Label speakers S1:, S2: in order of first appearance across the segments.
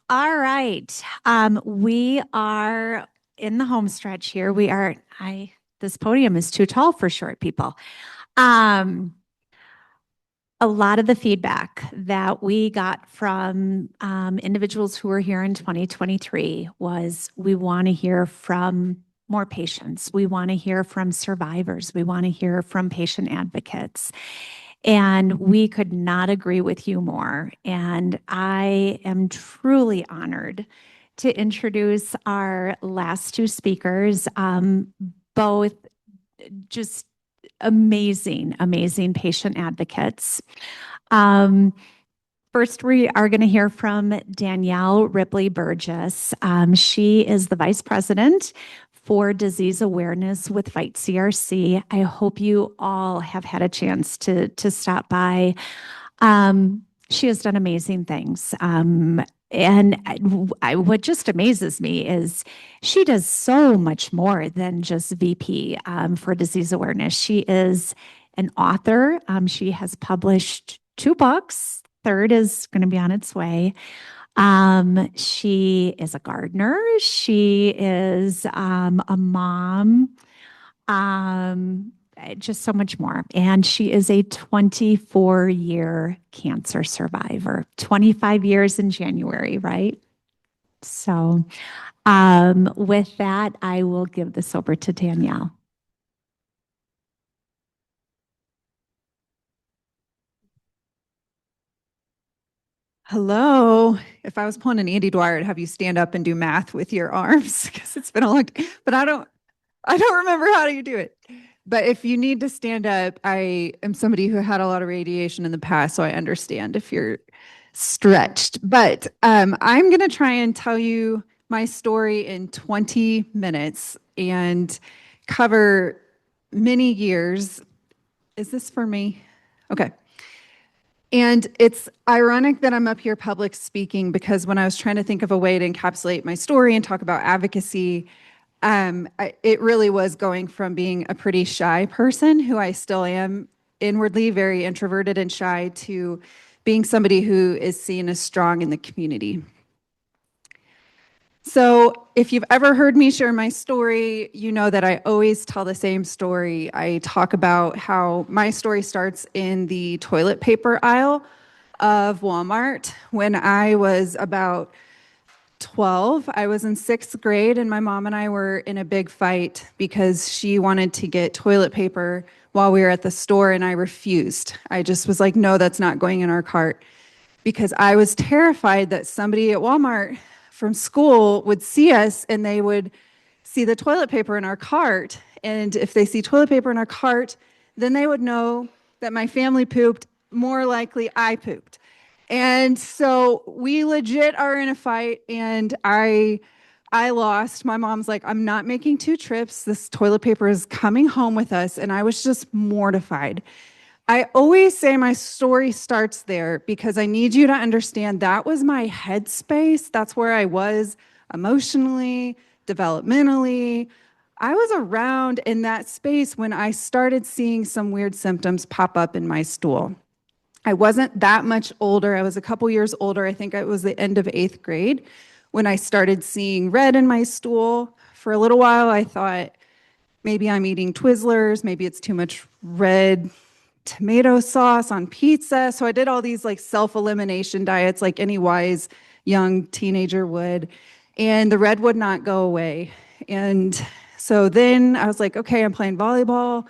S1: All right. We are in the home stretch here. This podium is too tall for short people. Um, a lot of the feedback that we got from individuals who were here in 2023 was we want to hear from more patients. We want to hear from survivors. We want to hear from patient advocates. And we could not agree with you more. And I am truly honored to introduce our last two speakers, both just amazing, amazing patient advocates. Um, First, we are going to hear from Danielle Ripley Burgess. She is the Vice President for Disease Awareness with Fight CRC. I hope you all have had a chance to stop by. She has done amazing things. What just amazes me is she does so much more than just VP for disease awareness. She is an author. She has published two books. Third is going to be on its way. She is a gardener. She is a mom. Just so much more. And she is a 24-year cancer survivor, 25 years in January, right? So, with that, I will give this over to Danielle.
S2: Hello. If I was pulling an Andy Dwyer, I'd have you stand up and do math with your arms because it's been a long time. But I don't remember how do you do it. But if you need to stand up, I am somebody who had a lot of radiation in the past, so I understand if you're stretched. But I'm going to try and tell you my story in 20 minutes and cover many years. Is this for me? Okay. And it's ironic that I'm up here public speaking because when I was trying to think of a way to encapsulate my story and talk about advocacy, it really was going from being a pretty shy person, who I still am inwardly very introverted and shy, to being somebody who is seen as strong in the community. So if you've ever heard me share my story, you know that I always tell the same story. I talk about how my story starts in the toilet paper aisle of Walmart. When I was about 12, I was in sixth grade, and my mom and I were in a big fight because she wanted to get toilet paper while we were at the store, and I refused. I just was like, no, that's not going in our cart, because I was terrified that somebody at Walmart from school would see us and they would see the toilet paper in our cart. And if they see toilet paper in our cart, then they would know that my family pooped. More likely, I pooped. And so we legit are in a fight, and I lost. My mom's like, I'm not making two trips. This toilet paper is coming home with us. And I was just mortified. I always say my story starts there because I need you to understand that was my headspace. That's where I was emotionally, developmentally. I was around in that space when I started seeing some weird symptoms pop up in my stool. I wasn't that much older. I was a couple years older. I think it was the end of eighth grade when I started seeing red in my stool. For a little while, I thought maybe I'm eating Twizzlers, maybe it's too much red tomato sauce on pizza. So I did all these like self-elimination diets like any wise young teenager would. And the red would not go away. And so then I was like, okay, I'm playing volleyball.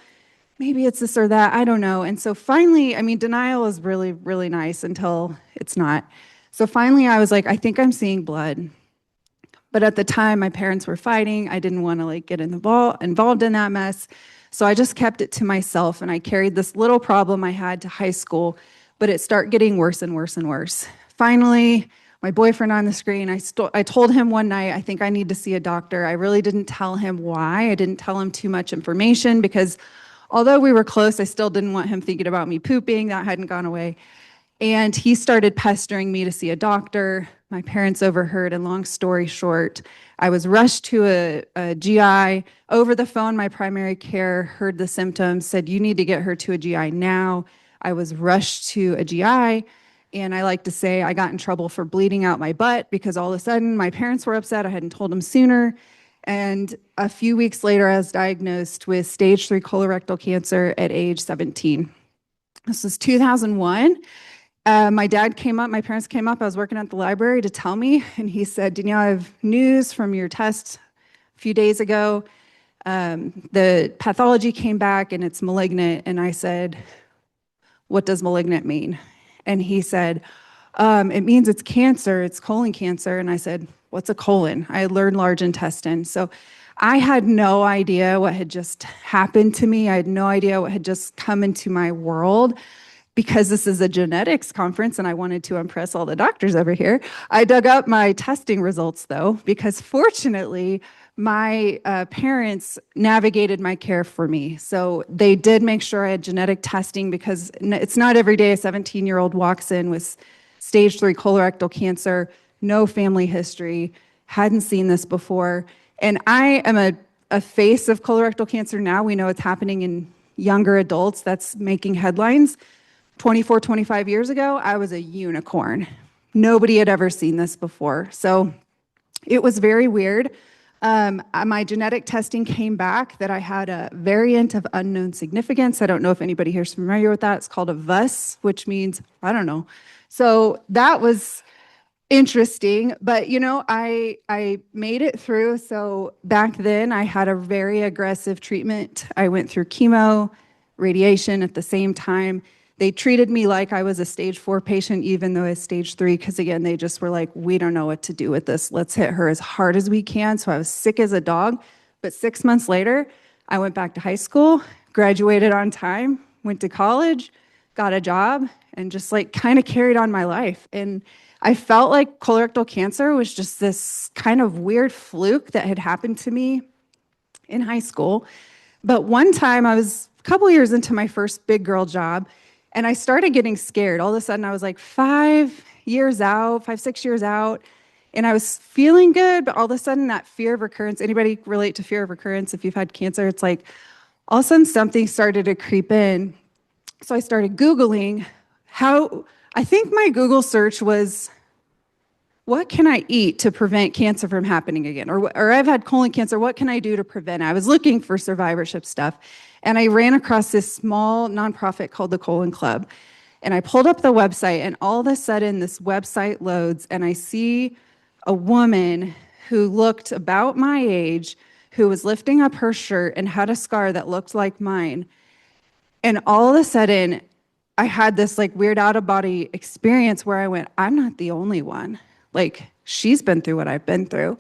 S2: Maybe it's this or that. I don't know. And so finally, I mean, denial is really, really nice until it's not. So finally, I was like, I think I'm seeing blood. But at the time, my parents were fighting. I didn't want to like get involved in that mess. So I just kept it to myself, and I carried this little problem I had to high school, but it started getting worse and worse and worse. Finally, my boyfriend on the screen, I told him one night, I think I need to see a doctor. I really didn't tell him why. I didn't tell him too much information because although we were close, I still didn't want him thinking about me pooping. That hadn't gone away. And he started pestering me to see a doctor. My parents overheard, and long story short, I was rushed to a GI. Over the phone, my primary care heard the symptoms, said, you need to get her to a GI now. I was rushed to a GI, And I like to say I got in trouble for bleeding out my butt because all of a sudden my parents were upset. I hadn't told them sooner. And a few weeks later, I was diagnosed with stage 3 colorectal cancer at age 17. This was 2001. My parents came up. I was working at the library to tell me, and he said, Danielle, I have news from your test a few days ago. The pathology came back and it's malignant. And I said, what does malignant mean? And he said, it means it's cancer, it's colon cancer. And I said, what's a colon? I had learned large intestine. So I had no idea what had just happened to me. I had no idea what had just come into my world. Because this is a genetics conference and I wanted to impress all the doctors over here, I dug up my testing results though, because fortunately, my parents navigated my care for me. So they did make sure I had genetic testing because it's not every day a 17-year-old walks in with stage 3 colorectal cancer, no family history, hadn't seen this before. And I am a face of colorectal cancer now. We know it's happening in younger adults. That's making headlines. 24, 25 years ago, I was a unicorn. Nobody had ever seen this before. So it was very weird. My genetic testing came back that I had a variant of unknown significance. I don't know if anybody here is familiar with that. It's called a VUS, which means, I don't know. So that was interesting, but I made it through. So back then I had a very aggressive treatment. I went through chemo, radiation at the same time. They treated me like I was a stage 4 patient, even though I was stage 3, because again, they just were like, we don't know what to do with this. Let's hit her as hard as we can. So I was sick as a dog. But 6 months later, I went back to high school, graduated on time, went to college, got a job, and just like kind of carried on my life. And I felt like colorectal cancer was just this kind of weird fluke that had happened to me in high school. But one time I was a couple years into my first big girl job, and I started getting scared. All of a sudden, I was like 5 years out, 5, 6 years out, and I was feeling good, but all of a sudden that fear of recurrence, anybody relate to fear of recurrence if you've had cancer? It's like all of a sudden something started to creep in. So I started Googling I think my Google search was, what can I eat to prevent cancer from happening again? Or I've had colon cancer, what can I do to prevent it? I was looking for survivorship stuff. And I ran across this small nonprofit called the Colon Club. And I pulled up the website, and all of a sudden this website loads, and I see a woman who looked about my age, who was lifting up her shirt and had a scar that looked like mine. And all of a sudden, I had this like weird out of body experience where I went, I'm not the only one. Like, she's been through what I've been through.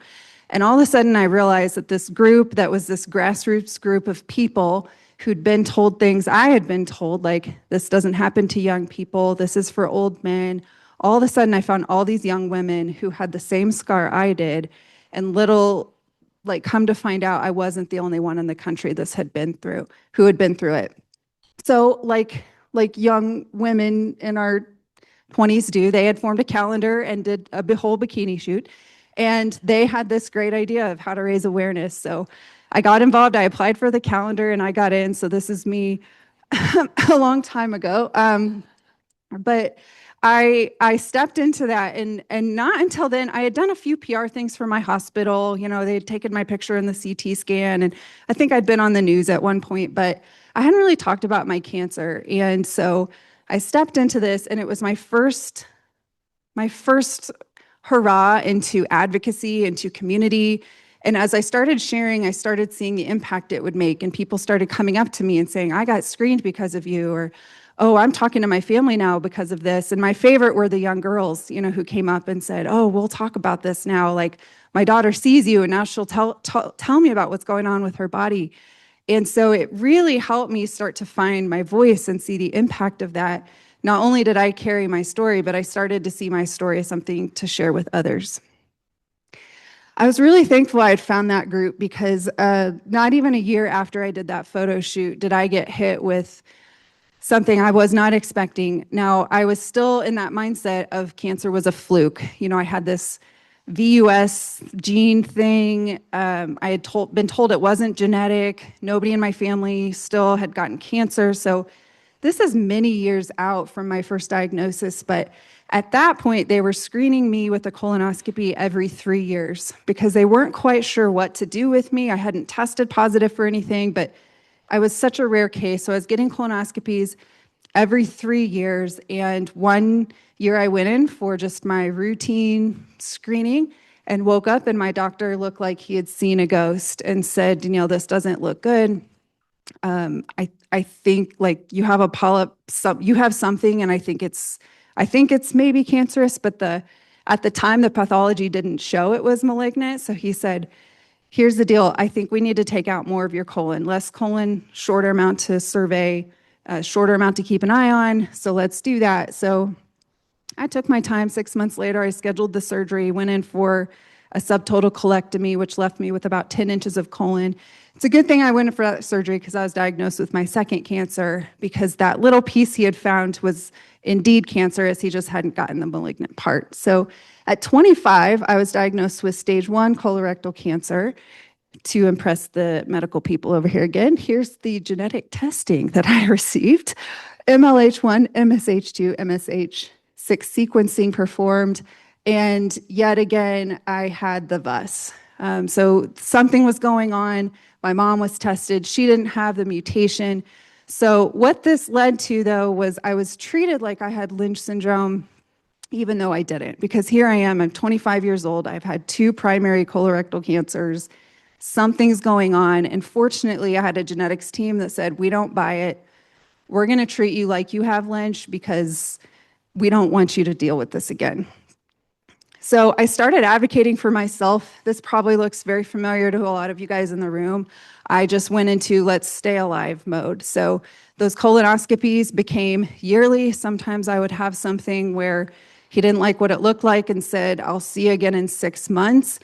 S2: And all of a sudden I realized that this group that was this grassroots group of people who'd been told things I had been told, like, this doesn't happen to young people, this is for old men. All of a sudden I found all these young women who had the same scar I did, and come to find out I wasn't the only one in the country who had been through it. So like young women in our 20s do, they had formed a calendar and did a whole bikini shoot. And they had this great idea of how to raise awareness. So I got involved. I applied for the calendar and I got in. So this is me a long time ago. But I stepped into that, and not until then, I had done a few PR things for my hospital. They had taken my picture in the CT scan, and I think I'd been on the news at one point, but I hadn't really talked about my cancer. And so I stepped into this, and it was my first hurrah into advocacy, into community. And as I started sharing, I started seeing the impact it would make, and people started coming up to me and saying, I got screened because of you, or, oh, I'm talking to my family now because of this. And my favorite were the young girls, who came up and said, oh, we'll talk about this now. Like, my daughter sees you, and now she'll tell me about what's going on with her body. And so it really helped me start to find my voice and see the impact of that. Not only did I carry my story, but I started to see my story as something to share with others. I was really thankful I had found that group, because not even a year after I did that photo shoot did I get hit with something I was not expecting. Now, I was still in that mindset of cancer was a fluke. I had this VUS gene thing. I had been told it wasn't genetic. Nobody in my family still had gotten cancer. So this is many years out from my first diagnosis. But At that point, they were screening me with a colonoscopy every 3 years because they weren't quite sure what to do with me. I hadn't tested positive for anything, but I was such a rare case. So I was getting colonoscopies every 3 years. And one year I went in for just my routine screening and woke up, and my doctor looked like he had seen a ghost and said, Danielle, this doesn't look good. I think like you have a polyp, you have something, and I think it's maybe cancerous, but at the time the pathology didn't show it was malignant. So he said, here's the deal. I think we need to take out more of your colon, less colon, shorter amount to survey, shorter amount to keep an eye on. So let's do that. So I took my time. 6 months later, I scheduled the surgery, went in for a subtotal colectomy, which left me with about 10 inches of colon. It's a good thing I went in for that surgery because I was diagnosed with my second cancer, because that little piece he had found was indeed cancerous. He just hadn't gotten the malignant part. So at 25, I was diagnosed with stage 1 colorectal cancer. To impress the medical people over here again, here's the genetic testing that I received. MLH1, MSH2, MSH6 sequencing performed, and yet again, I had the VUS. So something was going on. My mom was tested. She didn't have the mutation. So what this led to, though, was I was treated like I had Lynch syndrome, even though I didn't, because here I am, I'm 25 years old. I've had 2 primary colorectal cancers. Something's going on. And fortunately, I had a genetics team that said, we don't buy it. We're going to treat you like you have Lynch because we don't want you to deal with this again. So I started advocating for myself. This probably looks very familiar to a lot of you guys in the room. I just went into let's stay alive mode. So those colonoscopies became yearly. Sometimes I would have something where he didn't like what it looked like and said, I'll see you again in 6 months.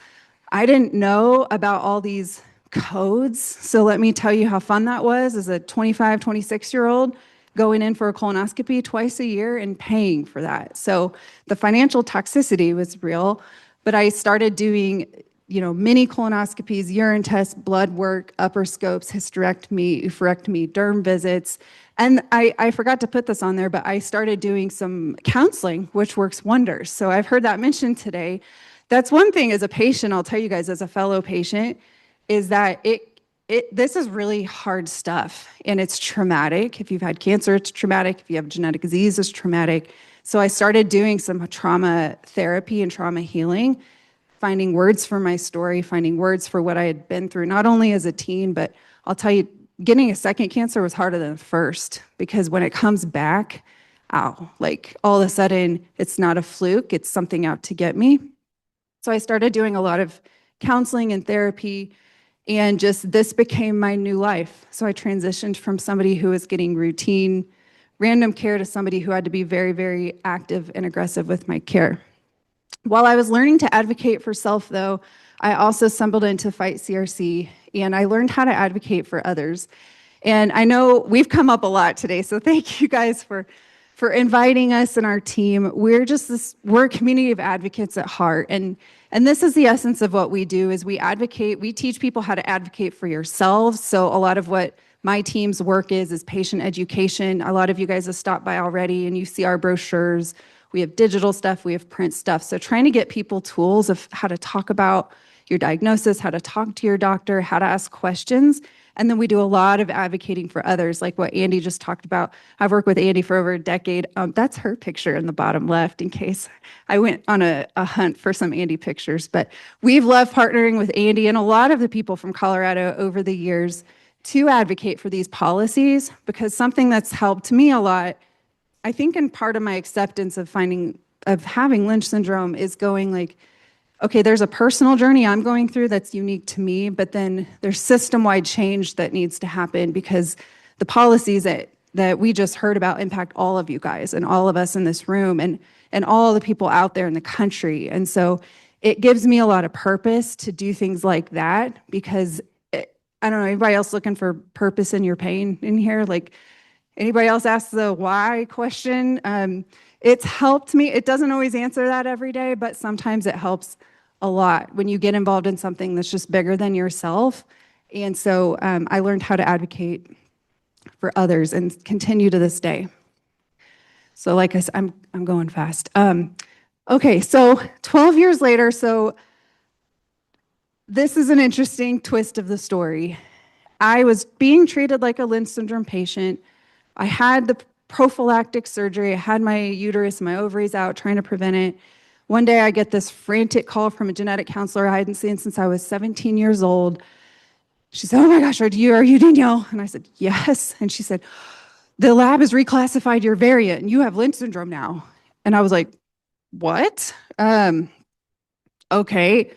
S2: I didn't know about all these codes. So let me tell you how fun that was as a 25, 26-year-old going in for a colonoscopy twice a year and paying for that. So the financial toxicity was real, but I started doing, mini colonoscopies, urine tests, blood work, upper scopes, hysterectomy, oophorectomy, derm visits. And I forgot to put this on there, but I started doing some counseling, which works wonders. So I've heard that mentioned today. That's one thing as a patient, I'll tell you guys as a fellow patient, is that this is really hard stuff, and it's traumatic. If you've had cancer, it's traumatic. If you have genetic disease, it's traumatic. So I started doing some trauma therapy and trauma healing, finding words for my story, finding words for what I had been through, not only as a teen, but I'll tell you, getting a second cancer was harder than the first, because when it comes back, ow, like all of a sudden, it's not a fluke, it's something out to get me. So I started doing a lot of counseling and therapy, and just this became my new life. So I transitioned from somebody who was getting routine, random care to somebody who had to be very, very active and aggressive with my care. While I was learning to advocate for self, though, I also stumbled into Fight CRC, and I learned how to advocate for others. And I know we've come up a lot today, so thank you guys for inviting us and our team. We're a community of advocates at heart, and this is the essence of what we do. Is we advocate, we teach people how to advocate for yourselves. So a lot of what my team's work is patient education. A lot of you guys have stopped by already, and you see our brochures. We have digital stuff, we have print stuff. So trying to get people tools of how to talk about your diagnosis, how to talk to your doctor, how to ask questions. And then we do a lot of advocating for others, like what Andy just talked about. I've worked with Andy for over a decade. That's her picture in the bottom left, in case I went on a hunt for some Andy pictures. But we've loved partnering with Andy and a lot of the people from Colorado over the years to advocate for these policies, because something that's helped me a lot, I think in part of my acceptance of having Lynch syndrome, is going like, okay, there's a personal journey I'm going through that's unique to me, but then there's system-wide change that needs to happen, because the policies that we just heard about impact all of you guys and all of us in this room and all the people out there in the country. And so it gives me a lot of purpose to do things like that, because I don't know, anybody else looking for purpose in your pain in here? Like, anybody else ask the why question? It's helped me. It doesn't always answer that every day, but sometimes it helps a lot when you get involved in something that's just bigger than yourself. And so I learned how to advocate for others and continue to this day. So like I said, I'm going fast. Okay, so 12 years later, so this is an interesting twist of the story. I was being treated like a Lynch syndrome patient. I had the prophylactic surgery. I had my uterus and my ovaries out trying to prevent it. One day I get this frantic call from a genetic counselor I hadn't seen since I was 17 years old. She said, "Oh my gosh, are you Danielle?" And I said, "Yes." And she said, "The lab has reclassified your variant and you have Lynch syndrome now." And I was like, "What?" Okay.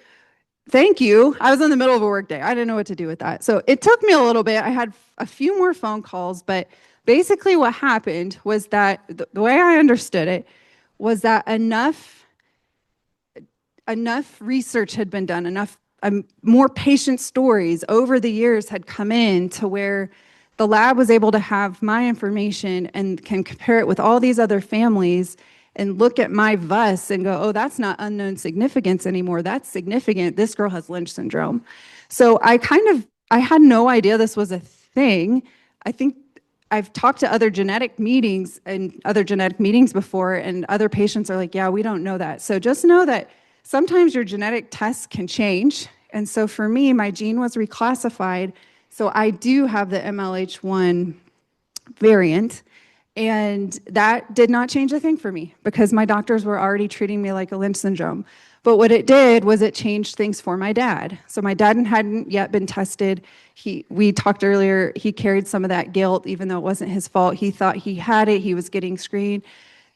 S2: Thank you. I was in the middle of a workday. I didn't know what to do with that. So it took me a little bit. I had a few more phone calls, but basically what happened was that the way I understood it was that enough research had been done, enough more patient stories over the years had come in to where the lab was able to have my information and can compare it with all these other families and look at my VUS and go, oh, that's not unknown significance anymore. That's significant. This girl has Lynch syndrome. So I had no idea this was a thing. I think I've talked to other genetic meetings and other genetic meetings before, and other patients are like, yeah, we don't know that. So just know that sometimes your genetic tests can change. And so for me, my gene was reclassified. So I do have the MLH1 variant. And that did not change a thing for me because my doctors were already treating me like a Lynch syndrome. But what it did was it changed things for my dad. So my dad hadn't yet been tested. We talked earlier, he carried some of that guilt, even though it wasn't his fault. He thought he had it, he was getting screened.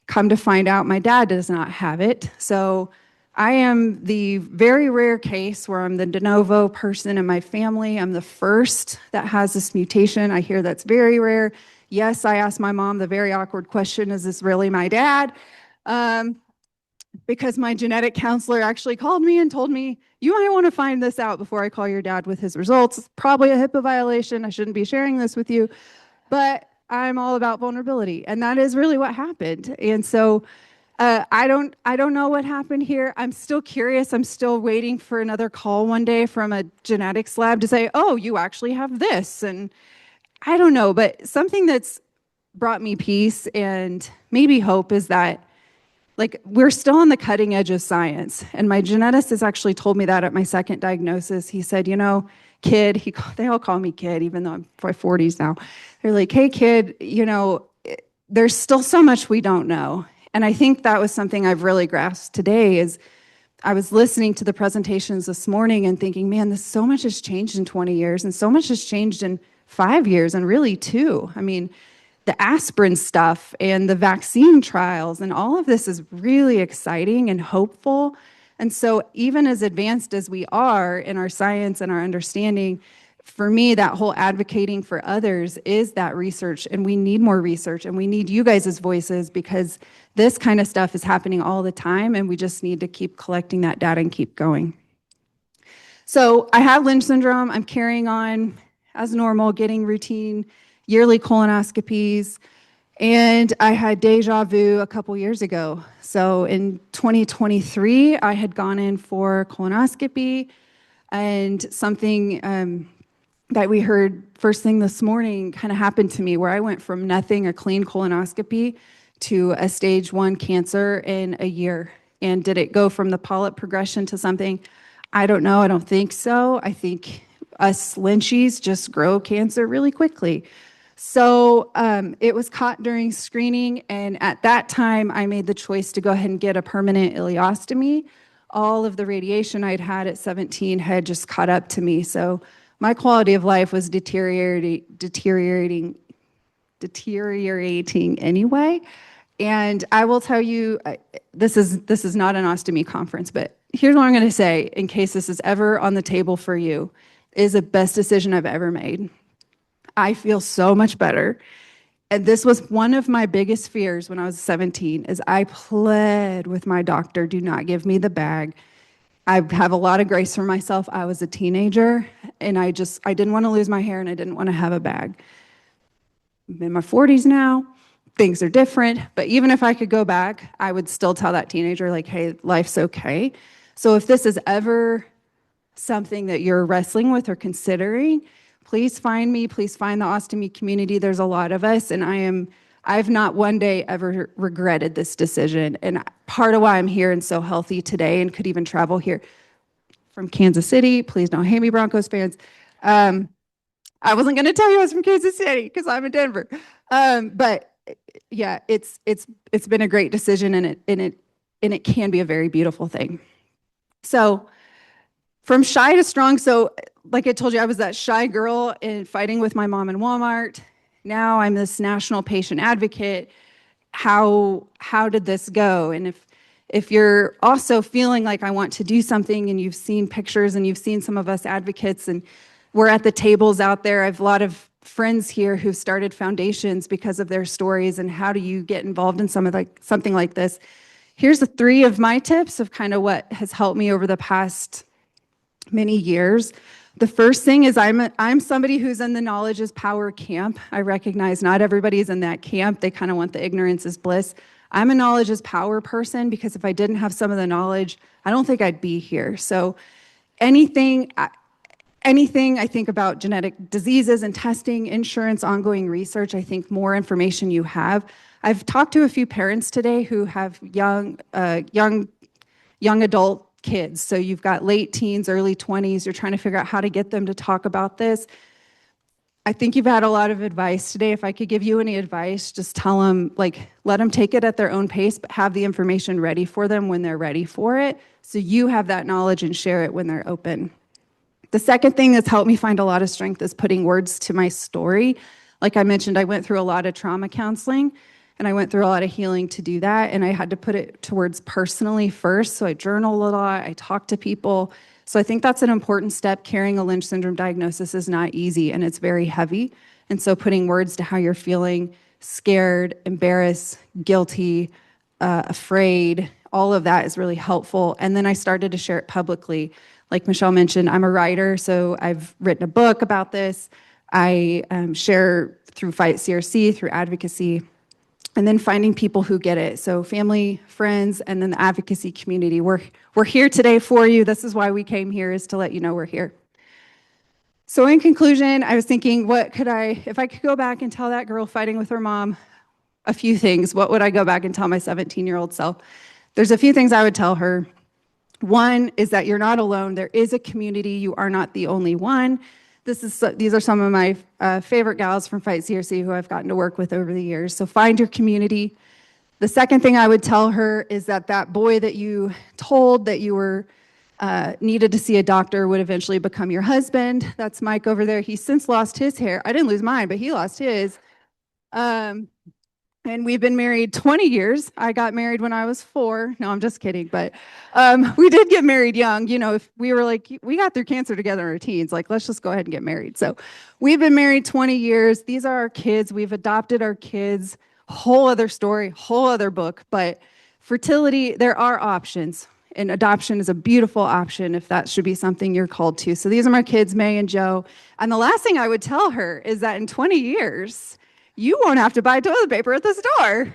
S2: Come to find out, my dad does not have it. So I am the very rare case where I'm the de novo person in my family. I'm the first that has this mutation. I hear that's very rare. Yes, I asked my mom the very awkward question, is this really my dad? Because my genetic counselor actually called me and told me, you might want to find this out before I call your dad with his results. It's probably a HIPAA violation. I shouldn't be sharing this with you. But I'm all about vulnerability. And that is really what happened. And so I don't know what happened here. I'm still curious. I'm still waiting for another call one day from a genetics lab to say, oh, you actually have this. And I don't know, but something that's brought me peace and maybe hope is that like we're still on the cutting edge of science. And my geneticist actually told me that at my second diagnosis. He said, you know, kid, they all call me kid, even though I'm in my 40s now. They're like, hey, kid, you know, there's still so much we don't know. And I think that was something I've really grasped today is I was listening to the presentations this morning and thinking, man, this so much has changed in 20 years and so much has changed in 5 years and really two. I mean, the aspirin stuff and the vaccine trials and all of this is really exciting and hopeful. And so even as advanced as we are in our science and our understanding, for me, that whole advocating for others is that research, and we need more research, and we need you guys' as voices because this kind of stuff is happening all the time, and we just need to keep collecting that data and keep going. So I have Lynch syndrome. I'm carrying on as normal, getting routine yearly colonoscopies, and I had deja vu a couple years ago. So in 2023, I had gone in for colonoscopy, and something that we heard first thing this morning kind of happened to me where I went from nothing, a clean colonoscopy, to a stage 1 cancer in a year. And did it go from the polyp progression to something? I don't know. I don't think so. I think us Lynchies just grow cancer really quickly. So it was caught during screening. And at that time, I made the choice to go ahead and get a permanent ileostomy. All of the radiation I'd had at 17 had just caught up to me. So my quality of life was deteriorating anyway. And I will tell you, this is not an ostomy conference, but here's what I'm going to say in case this is ever on the table for you, is the best decision I've ever made. I feel so much better. And this was one of my biggest fears when I was 17, is I pled with my doctor, do not give me the bag. I have a lot of grace for myself. I was a teenager and I didn't want to lose my hair and I didn't want to have a bag. I'm in my 40s now. Things are different, but even if I could go back, I would still tell that teenager like, hey, life's okay. So if this is ever something that you're wrestling with or considering, please find me, please find the ostomy community. There's a lot of us and I am I've not one day ever regretted this decision. And part of why I'm here and so healthy today and could even travel here from Kansas City. Please don't hate me, Broncos fans. Um, I wasn't going to tell you I was from Kansas City because I'm in Denver. But yeah, it's been a great decision, and it can be a very beautiful thing. So from shy to strong. So like I told you, I was that shy girl in fighting with my mom in Walmart. Now I'm this national patient advocate. How did this go? And if you're also feeling like I want to do something and you've seen pictures and you've seen some of us advocates and we're at the tables out there, I have a lot of friends here who've started foundations because of their stories and how do you get involved in something like this. Here's the three of my tips of kind of what has helped me over the past many years. The first thing is I'm somebody who's in the knowledge is power camp. I recognize not everybody's in that camp. They kind of want the ignorance is bliss. I'm a knowledge is power person because if I didn't have some of the knowledge, I don't think I'd be here. So anything I think about genetic diseases and testing, insurance, ongoing research, I think more information you have. I've talked to a few parents today who have young adult kids. So you've got late teens, early 20s. You're trying to figure out how to get them to talk about this. I think you've had a lot of advice today. If I could give you any advice, just tell them, like, let them take it at their own pace, but have the information ready for them when they're ready for it. So you have that knowledge and share it when they're open. The second thing that's helped me find a lot of strength is putting words to my story. Like I mentioned, I went through a lot of trauma counseling and I went through a lot of healing to do that. And I had to put it to words personally first. So I journal a lot, I talk to people. So I think that's an important step. Carrying a Lynch syndrome diagnosis is not easy and it's very heavy. And so putting words to how you're feeling, scared, embarrassed, guilty, afraid, all of that is really helpful. And then I started to share it publicly. Like Michelle mentioned, I'm a writer, so I've written a book about this. I share through Fight CRC, through advocacy, and then finding people who get it. So family, friends, and then the advocacy community. We're here today for you. This is why we came here, is to let you know we're here. So in conclusion, I was thinking, if I could go back and tell that girl fighting with her mom a few things, what would I go back and tell my 17-year-old self? There's a few things I would tell her. One is that you're not alone. There is a community. You are not the only one. These are some of my favorite gals from Fight CRC who I've gotten to work with over the years. So find your community. The second thing I would tell her is that boy that you told that you were needed to see a doctor would eventually become your husband. That's Mike over there. He's since lost his hair. I didn't lose mine, but he lost his. And we've been married 20 years. I got married when I was 4. No, I'm just kidding. But we did get married young. You know, if we were like, we got through cancer together in our teens, like, let's just go ahead and get married. So we've been married 20 years. These are our kids. We've adopted our kids. Whole other story, whole other book. But fertility, there are options. And adoption is a beautiful option if that should be something you're called to. So these are my kids, May and Joe. And the last thing I would tell her is that in 20 years, you won't have to buy toilet paper at the store.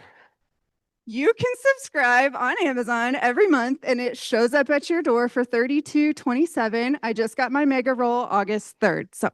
S2: You can subscribe on Amazon every month and it shows up at your door for $32.27. I just got my mega roll August 3rd. So